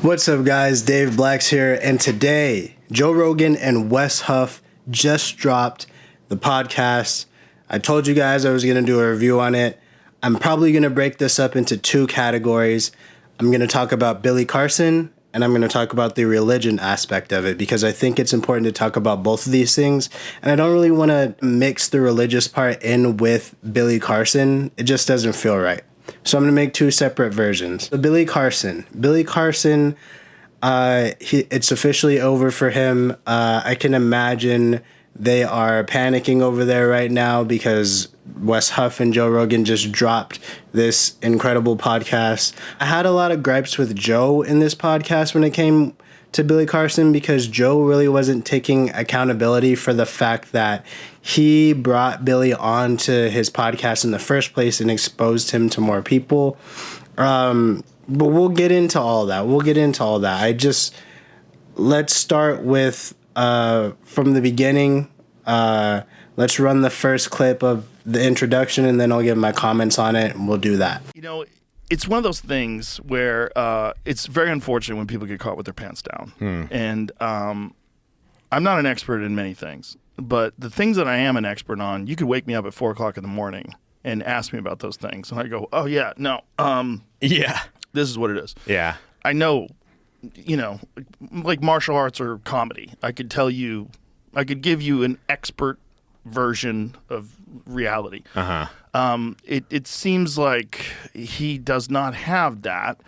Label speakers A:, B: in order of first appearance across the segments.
A: What's up, guys? Dave Blacks here, and today Joe Rogan and Wes Huff just dropped the podcast. I told you guys I was going to do a review on it. I'm probably going to break this up into two categories. I'm going to talk about Billy Carson, and I'm going to talk about the religion aspect of it, because I think it's important to talk about both of these things, and I don't really want to mix the religious part in with Billy Carson. It just doesn't feel right. So I'm going to make two separate versions. So Billy Carson, it's officially over for him. I can imagine they are panicking over there right now because Wes Huff and Joe Rogan just dropped this incredible podcast. I had a lot of gripes with Joe in this podcast when it came to Billy Carson, because Joe really wasn't taking accountability for the fact that he brought Billy onto his podcast in the first place and exposed him to more people. But we'll get into all that. Let's start with from the beginning. Let's run the first clip of the introduction, and then I'll give my comments on it, and we'll do that.
B: You know, it's one of those things where it's very unfortunate when people get caught with their pants down. And I'm not an expert in many things, but the things that I am an expert on, you could wake me up at 4 o'clock in the morning and ask me about those things. And I go, oh, yeah, no.
C: Yeah.
B: This is what it is.
C: Yeah.
B: I know, you know, like martial arts or comedy. I could give you an expert version of reality. It seems like he does not have that,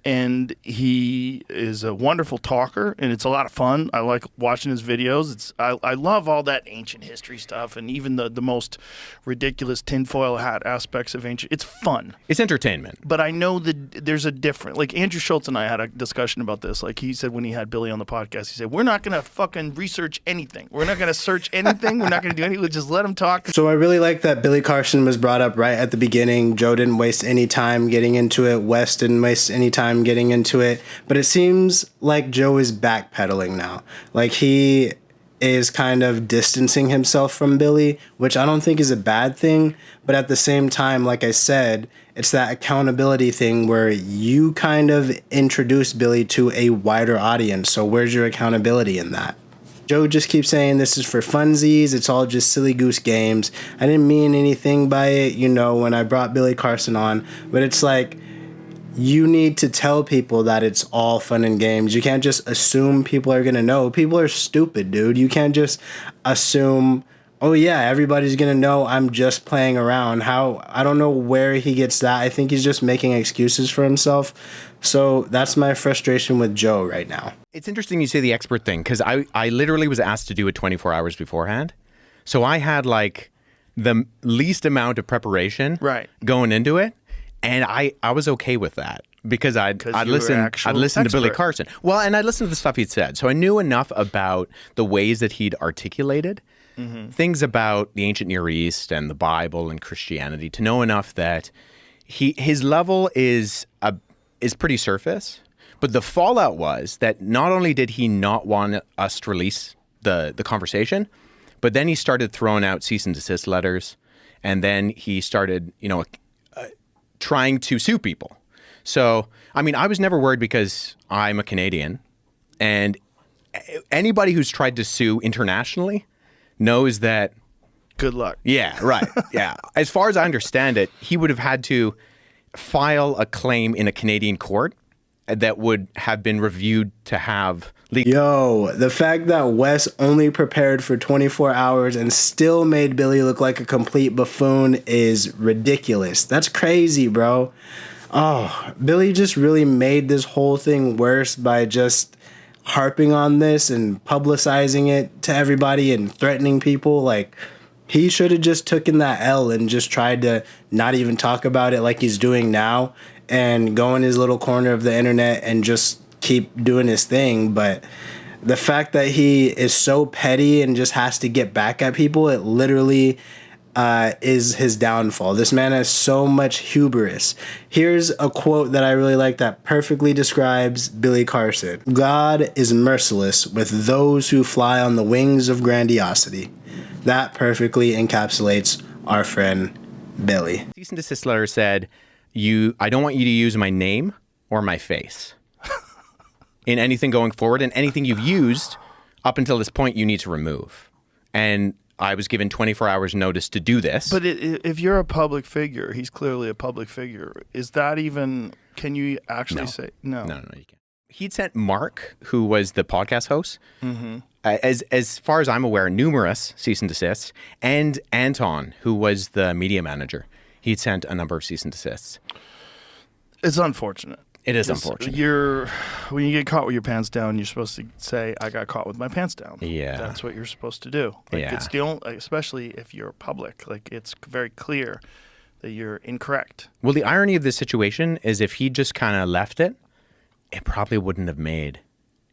B: and he is a wonderful talker, and it's a lot of fun. I like watching his videos. I love all that ancient history stuff, and even the most ridiculous tinfoil hat aspects of ancient. It's fun.
C: It's entertainment.
B: But I know that there's a difference. Like Andrew Schultz and I had a discussion about this. Like he said when he had Billy on the podcast, he said, we're not going to fucking research anything. We're not going to search anything. We're not going to do anything. We'll just let him talk.
A: So I really like that Billy Carson was brought up right at the beginning. Joe didn't waste any time getting into it. Wes didn't waste any time getting into it. But it seems like Joe is backpedaling now. Like he is kind of distancing himself from Billy, which I don't think is a bad thing. But at the same time, like I said, it's that accountability thing where you kind of introduce Billy to a wider audience. So where's your accountability in that? Joe just keeps saying this is for funsies. It's all just silly goose games. I didn't mean anything by it, you know, when I brought Billy Carson on. But it's like, you need to tell people that it's all fun and games. You can't just assume people are going to know. People are stupid, dude. You can't just assume, oh yeah, everybody's going to know I'm just playing around. I don't know where he gets that. I think he's just making excuses for himself. So that's my frustration with Joe right now.
C: It's interesting you say the expert thing, because I literally was asked to do it 24 hours beforehand. So I had like the least amount of preparation going into it. And I was okay with that because I'd listened to Billy Carson. Well, and I'd listened to the stuff he'd said. So I knew enough about the ways that he'd articulated things about the ancient Near East and the Bible and Christianity to know enough that his level is pretty surface. But the fallout was that not only did he not want us to release the conversation, but then he started throwing out cease and desist letters. And then he started, trying to sue people. So, I mean, I was never worried because I'm a Canadian, and anybody who's tried to sue internationally knows that.
B: Good luck.
C: Yeah, right. Yeah. As far as I understand it, he would have had to file a claim in a Canadian court that would have been reviewed to have legal.
A: Yo, the fact that Wes only prepared for 24 hours and still made Billy look like a complete buffoon is ridiculous. That's crazy, bro. Oh, Billy just really made this whole thing worse by just harping on this and publicizing it to everybody and threatening people. Like, he should have just taken that L and just tried to not even talk about it like he's doing now and go in his little corner of the internet and just keep doing his thing. But the fact that he is so petty and just has to get back at people, it literally is his downfall. This man has so much hubris. Here's a quote that I really like that perfectly describes Billy Carson. God is merciless with those who fly on the wings of grandiosity. That perfectly encapsulates our friend Billy.
C: Cease and desist letter said, I don't want you to use my name or my face. in anything going forward, and anything you've used up until this point you need to remove. And I was given 24 hours notice to do this.
B: But if you're a public figure, he's clearly a public figure. Is that even, can you actually say? No,
C: you can't. He'd sent Mark, who was the podcast host, as far as I'm aware, numerous cease and desists, and Anton, who was the media manager. He'd sent a number of cease and desists.
B: It's unfortunate.
C: It is unfortunate.
B: When you get caught with your pants down, you're supposed to say, "I got caught with my pants down."
C: Yeah,
B: that's what you're supposed to do. It's the only, especially if you're public. Like, it's very clear that you're incorrect.
C: Well, the irony of this situation is, if he just kind of left it, it probably wouldn't have made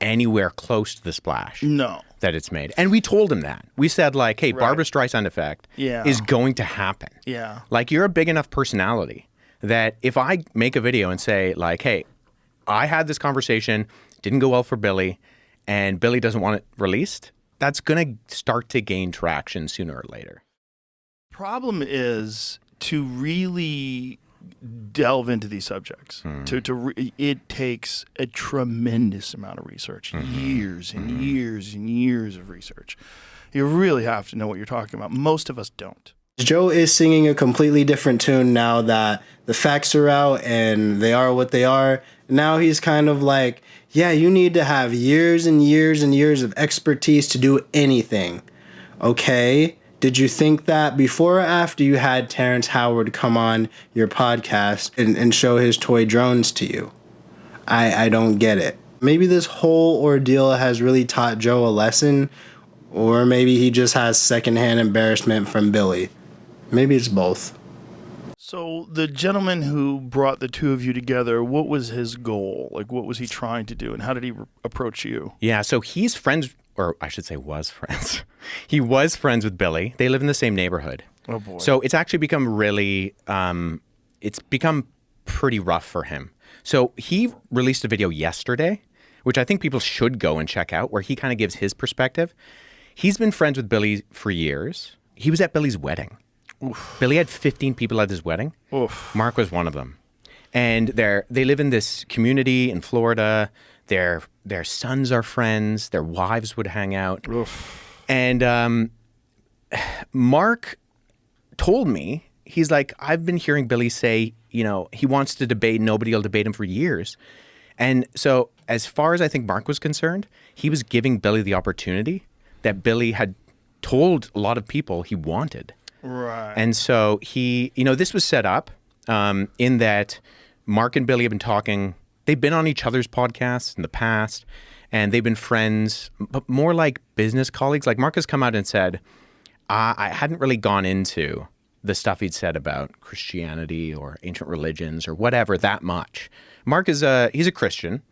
C: anywhere close to the splash.
B: No,
C: that it's made. And we told him that. We said, like, "Hey, Barbra Streisand effect is going to happen.
B: Yeah,
C: like, you're a big enough personality that if I make a video and say, like, hey, I had this conversation, didn't go well for Billy, and Billy doesn't want it released," that's going to start to gain traction sooner or later.
B: Problem is to really delve into these subjects. It takes a tremendous amount of research, years and years and years of research. You really have to know what you're talking about. Most of us don't.
A: Joe is singing a completely different tune now that the facts are out and they are what they are. Now he's kind of like, yeah, you need to have years and years and years of expertise to do anything. Okay, did you think that before or after you had Terrence Howard come on your podcast and show his toy drones to you? I don't get it. Maybe this whole ordeal has really taught Joe a lesson, or maybe he just has secondhand embarrassment from Billy. Maybe it's both.
B: So the gentleman who brought the two of you together, what was his goal? Like, what was he trying to do, and how did he approach you?
C: Yeah, so he's friends, or I should say was friends. He was friends with Billy. They live in the same neighborhood.
B: Oh, boy.
C: So it's actually become really, it's become pretty rough for him. So he released a video yesterday, which I think people should go and check out, where he kind of gives his perspective. He's been friends with Billy for years. He was at Billy's wedding. Oof. Billy had 15 people at his wedding. Oof. Mark was one of them. And they live in this community in Florida. Their sons are friends. Their wives would hang out. Oof. And Mark told me, he's like, I've been hearing Billy say, he wants to debate. Nobody will debate him for years. And so as far as I think Mark was concerned, he was giving Billy the opportunity that Billy had told a lot of people he wanted.
B: Right.
C: And so he, this was set up in that Mark and Billy have been talking. They've been on each other's podcasts in the past, and they've been friends, but more like business colleagues. Like, Mark has come out and said, I hadn't really gone into the stuff he'd said about Christianity or ancient religions or whatever that much. Mark he's a Christian.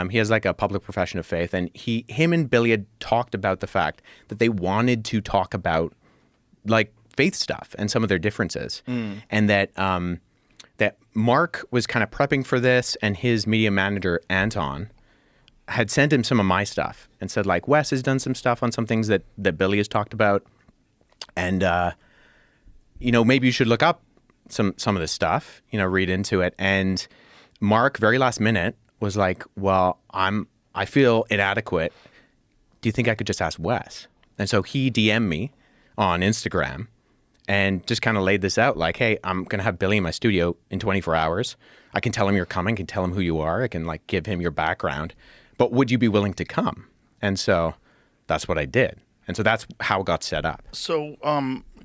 C: He has like a public profession of faith, and him and Billy had talked about the fact that they wanted to talk about like faith stuff and some of their differences, and that that Mark was kind of prepping for this, and his media manager Anton had sent him some of my stuff and said, like, Wes has done some stuff on some things that Billy has talked about, and maybe you should look up some of this stuff, read into it. And Mark, very last minute, was like, well, I feel inadequate. Do you think I could just ask Wes? And so he DM'd me on Instagram and just kind of laid this out, like, hey, I'm going to have Billy in my studio in 24 hours. I can tell him you're coming, can tell him who you are. I can like give him your background, but would you be willing to come? And so that's what I did. And so that's how it got set up.
B: So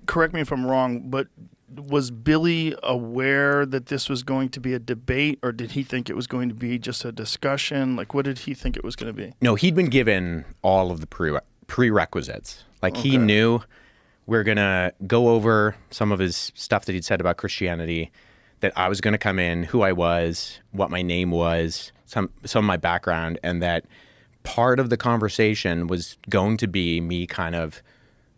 B: correct me if I'm wrong, but was Billy aware that this was going to be a debate, or did he think it was going to be just a discussion? Like, what did he think it was going to be?
C: No, he'd been given all of the prerequisites. Like, he knew we're going to go over some of his stuff that he'd said about Christianity, that I was going to come in, who I was, what my name was, some of my background, and that part of the conversation was going to be me kind of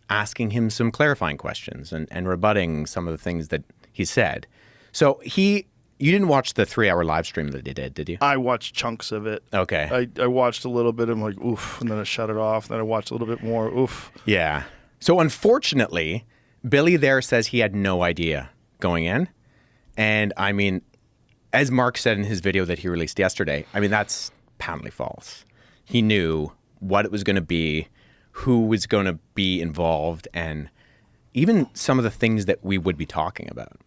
C: asking him some clarifying questions and rebutting some of the things that he said. So you didn't watch the 3-hour live stream that he did you?
B: I watched chunks of it.
C: Okay.
B: I watched a little bit. I'm like, oof. And then I shut it off. And then I watched a little bit more. Oof.
C: Yeah. So unfortunately, Billy there says he had no idea going in. And I mean, as Mark said in his video that he released yesterday, I mean, that's patently false. he knew what it was going to be, who was going to be involved, and even some of the things that we would be talking about.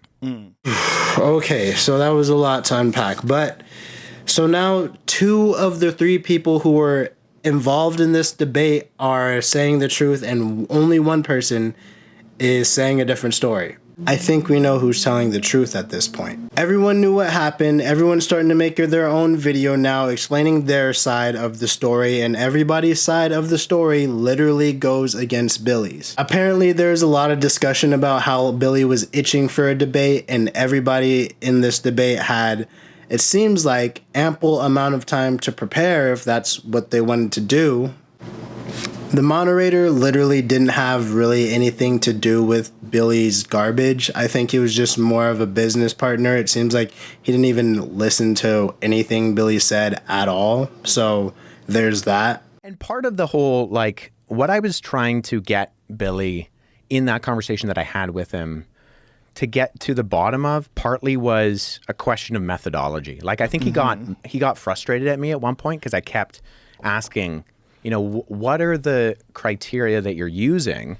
A: Okay, so that was a lot to unpack. But so now 2 of the 3 people who were involved in this debate are saying the truth, and only one person is saying a different story. I think we know who's telling the truth at this point. Everyone knew what happened. Everyone's starting to make their own video now explaining their side of the story, and everybody's side of the story literally goes against Billy's. Apparently, there's a lot of discussion about how Billy was itching for a debate, and everybody in this debate had, it seems like, ample amount of time to prepare if that's what they wanted to do. The moderator literally didn't have really anything to do with Billy's garbage. I think he was just more of a business partner. It seems like he didn't even listen to anything Billy said at all. So there's that.
C: And part of the whole, like, what I was trying to get Billy in that conversation that I had with him to get to the bottom of partly was a question of methodology. Like, I think he got frustrated at me at one point because I kept asking, you know, what are the criteria that you're using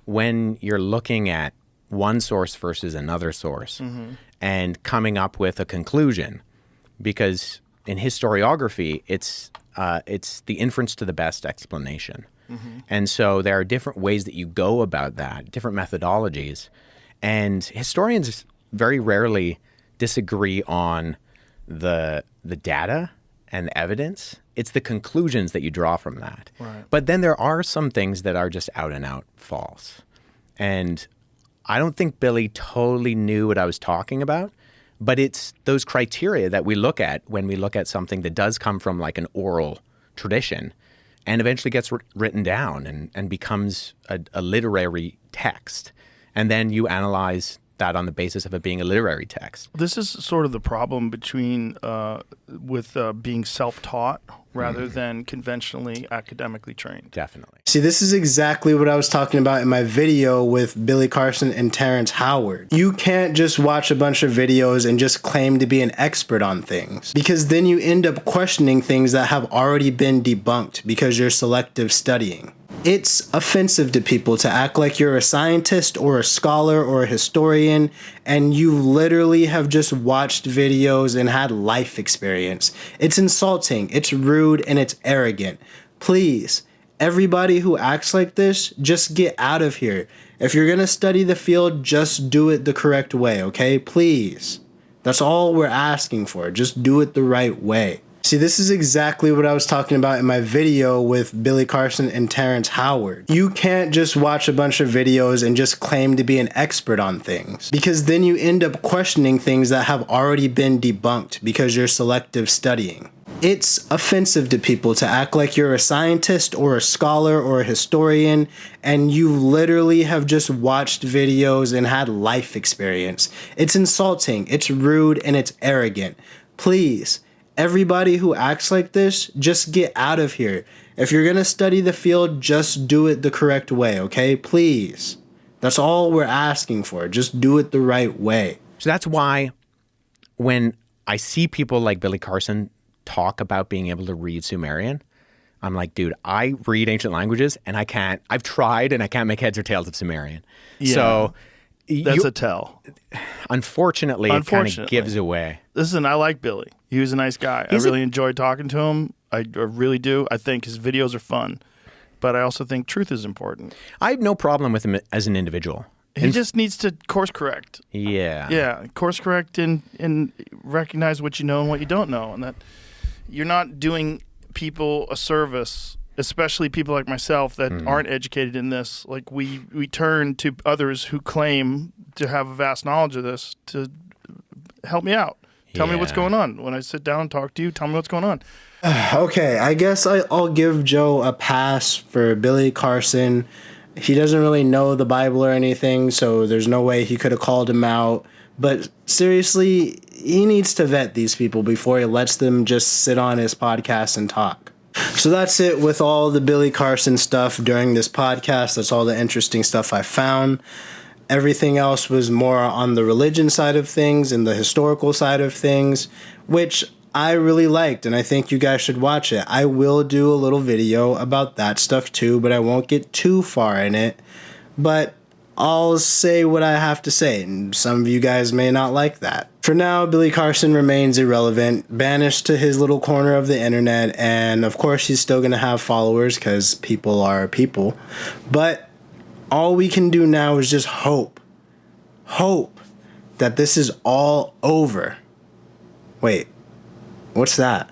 C: when you're looking at one source versus another source and coming up with a conclusion? Because in historiography, it's the inference to the best explanation. And so there are different ways that you go about that, different methodologies. And historians very rarely disagree on the data and the evidence. It's the conclusions that you draw from that. Right. But then there are some things that are just out and out false. And I don't think Billy totally knew what I was talking about, but it's those criteria that we look at when we look at something that does come from like an oral tradition and eventually gets written down and becomes a literary text. And then you analyze that on the basis of it being a literary text.
B: This is sort of the problem between with being self-taught rather than conventionally academically trained.
C: Definitely.
A: See, this is exactly what I was talking about in my video with Billy Carson and Terrence Howard. You can't just watch a bunch of videos and just claim to be an expert on things, because then you end up questioning things that have already been debunked because you're selective studying. It's offensive to people to act like you're a scientist or a scholar or a historian and you literally have just watched videos and had life experience. It's insulting, it's rude, and it's arrogant. Please, everybody who acts like this, just get out of here. If you're gonna study the field, just do it the correct way, okay? Please. That's all we're asking for. Just do it the right way. See, this is exactly what I was talking about in my video with Billy Carson and Terrence Howard. You can't just watch a bunch of videos and just claim to be an expert on things, because then you end up questioning things that have already been debunked because you're selective studying. It's offensive to people to act like you're a scientist or a scholar or a historian and you literally have just watched videos and had life experience. It's insulting, it's rude, and it's arrogant. Please, everybody who acts like this, just get out of here. If you're gonna study the field, just do it the correct way, okay? Please. That's all we're asking for. Just do it the right way.
C: So that's why when I see people like Billy Carson talk about being able to read Sumerian, I'm like, dude, I read ancient languages and I've tried and I can't make heads or tails of Sumerian. Yeah. So
B: that's a tell.
C: Unfortunately, it kind of gives away.
B: Listen, I like Billy. He was a nice guy. I really enjoyed talking to him. I really do. I think his videos are fun. But I also think truth is important.
C: I have no problem with him as an individual.
B: He just needs to course correct.
C: Yeah.
B: Yeah, course correct and recognize what you know and what you don't know. And that you're not doing people a service, especially people like myself that aren't educated in this. Like we turn to others who claim to have a vast knowledge of this to help me out. Tell me what's going on. When I sit down and talk to you, tell me what's going on.
A: Okay, I guess I'll give Joe a pass for Billy Carson. He doesn't really know the Bible or anything, so there's no way he could have called him out. But seriously, he needs to vet these people before he lets them just sit on his podcast and talk. So that's it with all the Billy Carson stuff during this podcast. That's all the interesting stuff I found. Everything else was more on the religion side of things and the historical side of things, which I really liked, and I think you guys should watch it. I will do a little video about that stuff too, but I won't get too far in it. But I'll say what I have to say, and some of you guys may not like that. For now, Billy Carson remains irrelevant, banished to his little corner of the internet, and of course he's still going to have followers because people are people. But all we can do now is just hope that this is all over. Wait, what's that?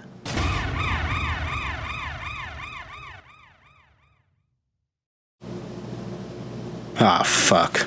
A: Ah, fuck.